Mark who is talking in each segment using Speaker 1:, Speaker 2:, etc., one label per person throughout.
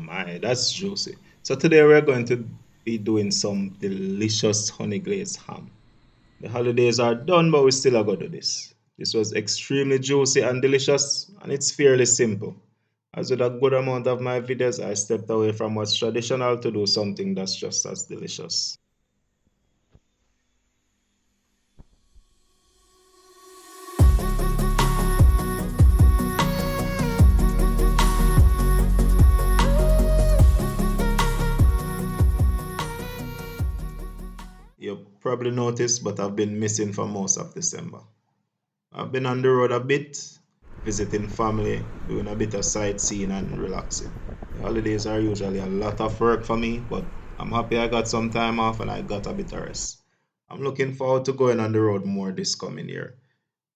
Speaker 1: My, that's juicy. So today we're going to be doing some delicious honey glazed ham. The holidays are done, but we still are going to do this. This was extremely juicy and delicious, and it's fairly simple. As with a good amount of my videos, I stepped away from what's traditional to do something that's just as delicious. You probably noticed, but I've been missing for most of December. I've been on the road a bit, visiting family, doing a bit of sightseeing and relaxing. The holidays are usually a lot of work for me, but I'm happy I got some time off and I got a bit of rest. I'm looking forward to going on the road more this coming year.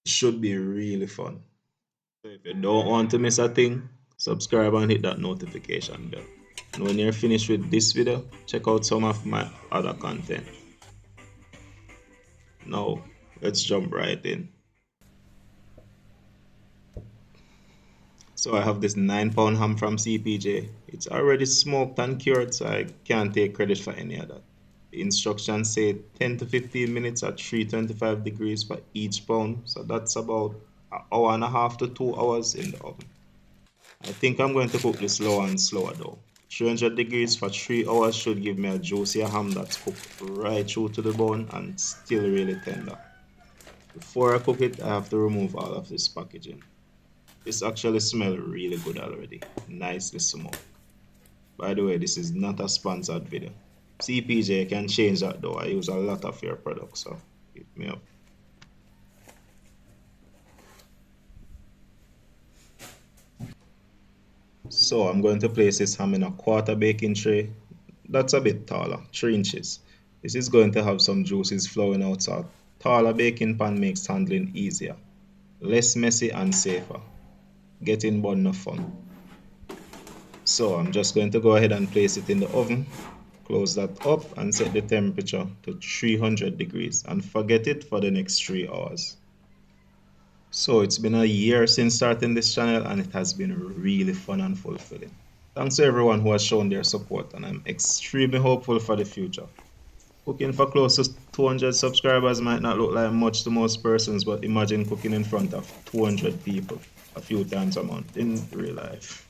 Speaker 1: It should be really fun. So if you don't want to miss a thing, subscribe and hit that notification bell. And when you're finished with this video, check out some of my other content. Now, let's jump right in. So I have this 9 pound ham from CPJ. It's already smoked and cured, so I can't take credit for any of that. The instructions say 10 to 15 minutes at 325 degrees for each pound, so that's about an hour and a half to 2 hours in the oven. I think I'm going to cook this slower and slower though. 300 degrees for 3 hours should give me a juicier ham that's cooked right through to the bone and still really tender. Before I cook it, I have to remove all of this packaging. This actually smells really good already. Nicely smoked. By the way, this is not a sponsored video. CPJ can change that though. I use a lot of your products, so hit me up. So I'm going to place this ham in a quarter baking tray. That's a bit taller, 3 inches. This is going to have some juices flowing out, so a taller baking pan makes handling easier, less messy and safer. Getting bun no fun. So I'm just going to go ahead and place it in the oven, close that up and set the temperature to 300 degrees and forget it for the next 3 hours. So it's been a year since starting this channel and it has been really fun and fulfilling. Thanks to everyone who has shown their support and I'm extremely hopeful for the future. Cooking for close to 200 subscribers might not look like much to most persons, but imagine cooking in front of 200 people a few times a month in real life.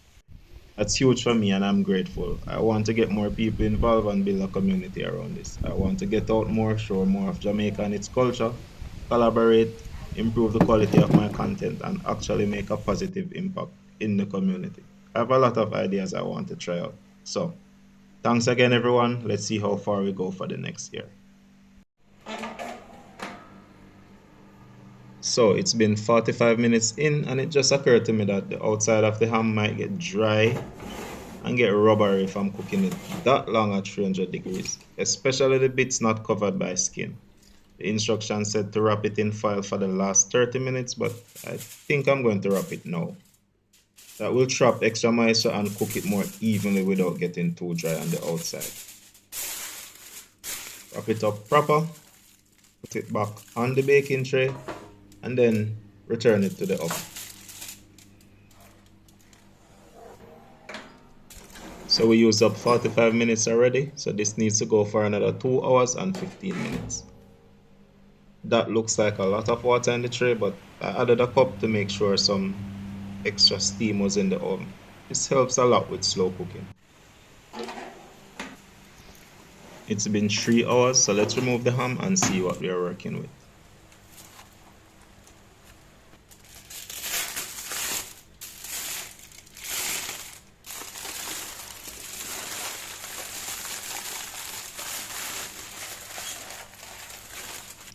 Speaker 1: That's huge for me and I'm grateful. I want to get more people involved and build a community around this. I want to get out more, show more of Jamaica and its culture, collaborate, improve the quality of my content, and actually make a positive impact in the community. I have a lot of ideas I want to try out. So, thanks again, everyone. Let's see how far we go for the next year. So it's been 45 minutes in, and it just occurred to me that the outside of the ham might get dry and get rubbery if I'm cooking it that long at 300 degrees, especially the bits not covered by skin. The instruction said to wrap it in foil for the last 30 minutes, but I think I'm going to wrap it now. That will trap extra moisture and cook it more evenly without getting too dry on the outside. Wrap it up proper, put it back on the baking tray, and then return it to the oven. So we used up 45 minutes already, so this needs to go for another 2 hours and 15 minutes. That looks like a lot of water in the tray, but I added a cup to make sure some extra steam was in the oven. This helps a lot with slow cooking. It's been 3 hours, so let's remove the ham and see what we are working with.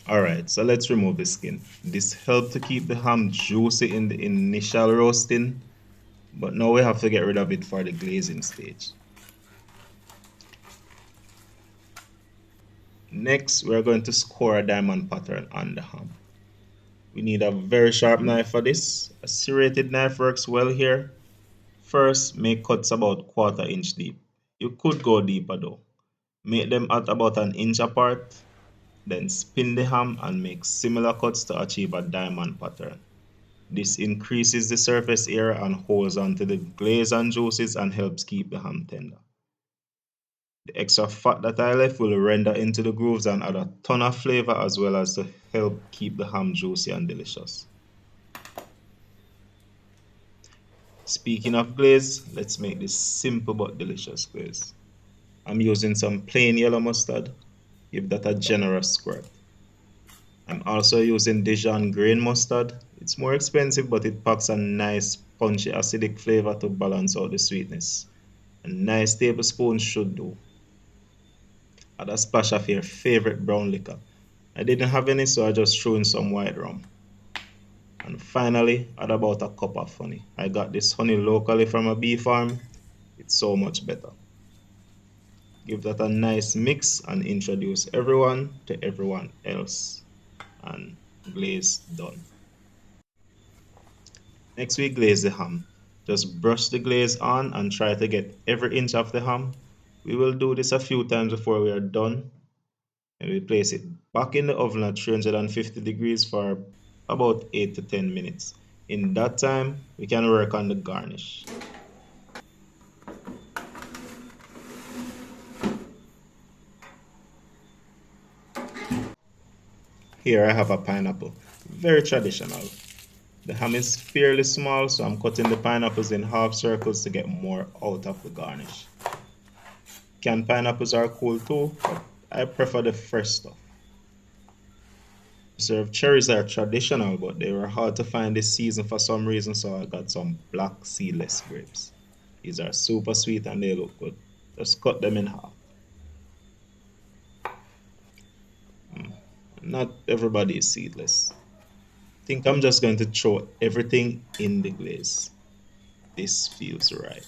Speaker 1: Alright, so let's remove the skin. This helped to keep the ham juicy in the initial roasting, but now we have to get rid of it for the glazing stage. Next, we're going to score a diamond pattern on the ham. We need a very sharp knife for this. A serrated knife works well here. First, make cuts about 1/4 inch deep. You could go deeper though. Make them at about an inch apart. Then spin the ham and make similar cuts to achieve a diamond pattern. This increases the surface area and holds onto the glaze and juices and helps keep the ham tender. The extra fat that I left will render into the grooves and add a ton of flavor as well as to help keep the ham juicy and delicious. Speaking of glaze, let's make this simple but delicious glaze. I'm using some plain yellow mustard. Give that a generous squirt. I'm also using Dijon grain mustard. It's more expensive, but it packs a nice, punchy, acidic flavor to balance out the sweetness. A nice tablespoon should do. Add a splash of your favorite brown liquor. I didn't have any, so I just threw in some white rum. And finally, add about a cup of honey. I got this honey locally from a bee farm. It's so much better. Give that a nice mix and introduce everyone to everyone else. And glaze done. Next we glaze the ham. Just brush the glaze on and try to get every inch of the ham. We will do this a few times before we are done. And we place it back in the oven at 350 degrees for about 8 to 10 minutes. In that time, we can work on the garnish. Here I have a pineapple, very traditional. The ham is fairly small, so I'm cutting the pineapples in half circles to get more out of the garnish. Canned pineapples are cool too, but I prefer the fresh stuff. Preserved cherries are traditional, but they were hard to find this season for some reason, so I got some black seedless grapes. These are super sweet and they look good. Just cut them in half. Mm. Not everybody is seedless. I think I'm just going to throw everything in the glaze. This feels right.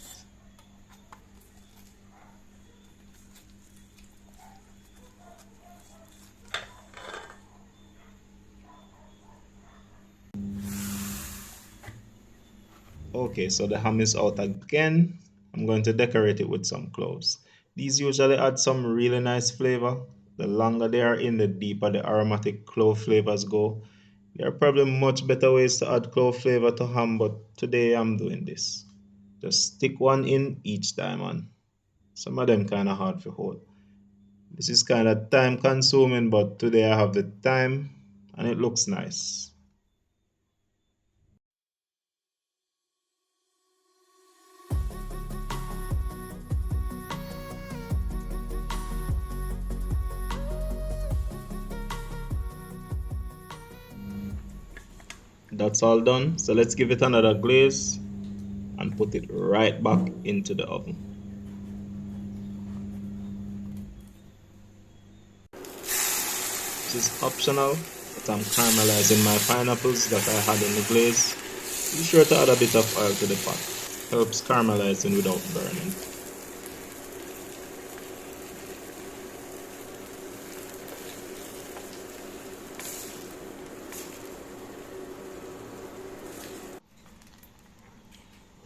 Speaker 1: Okay, so the ham is out again. I'm going to decorate it with some cloves. These usually add some really nice flavor. The longer they are in, the deeper the aromatic clove flavors go. There are probably much better ways to add clove flavor to ham, but today I'm doing this. Just stick one in each time, and some of them kind of hard to hold. This is kind of time consuming, but today I have the time and it looks nice. That's all done. So let's give it another glaze and put it right back into the oven. This is optional, but I'm caramelizing my pineapples that I had in the glaze. Be sure to add a bit of oil to the pot. Helps caramelizing without burning.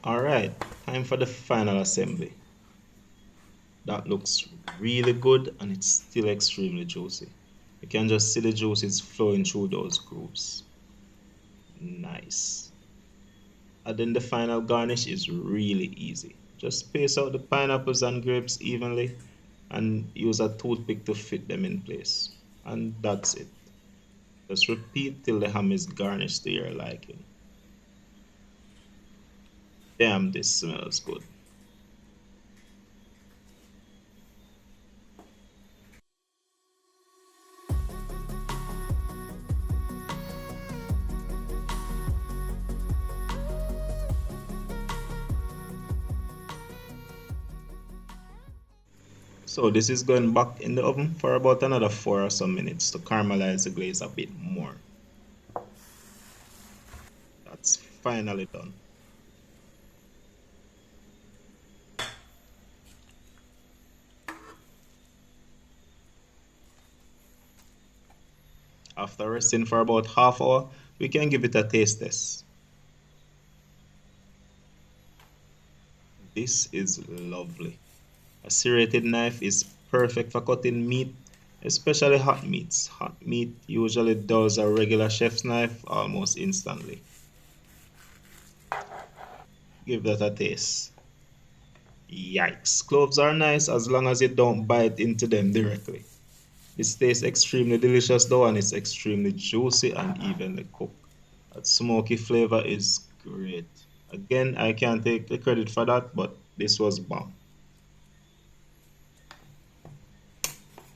Speaker 1: Alright, time for the final assembly. That looks really good and it's still extremely juicy. You can just see the juices flowing through those grooves. Nice. Adding the final garnish is really easy. Just space out the pineapples and grapes evenly and use a toothpick to fit them in place. And that's it. Just repeat till the ham is garnished to your liking. Damn, this smells good. So this is going back in the oven for about another 4 or so minutes to caramelize the glaze a bit more. That's finally done. After resting for about half hour, we can give it a taste test. This is lovely. A serrated knife is perfect for cutting meat, especially hot meats. Hot meat usually does a regular chef's knife almost instantly. Give that a taste. Yikes. Cloves are nice as long as you don't bite into them directly. It tastes extremely delicious though, and it's extremely juicy and evenly cooked. That smoky flavor is great. Again, I can't take the credit for that, but this was bomb.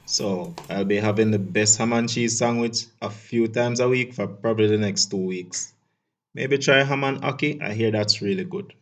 Speaker 1: So I'll be having the best ham and cheese sandwich a few times a week for probably the next 2 weeks. Maybe try ham and aki. I hear that's really good.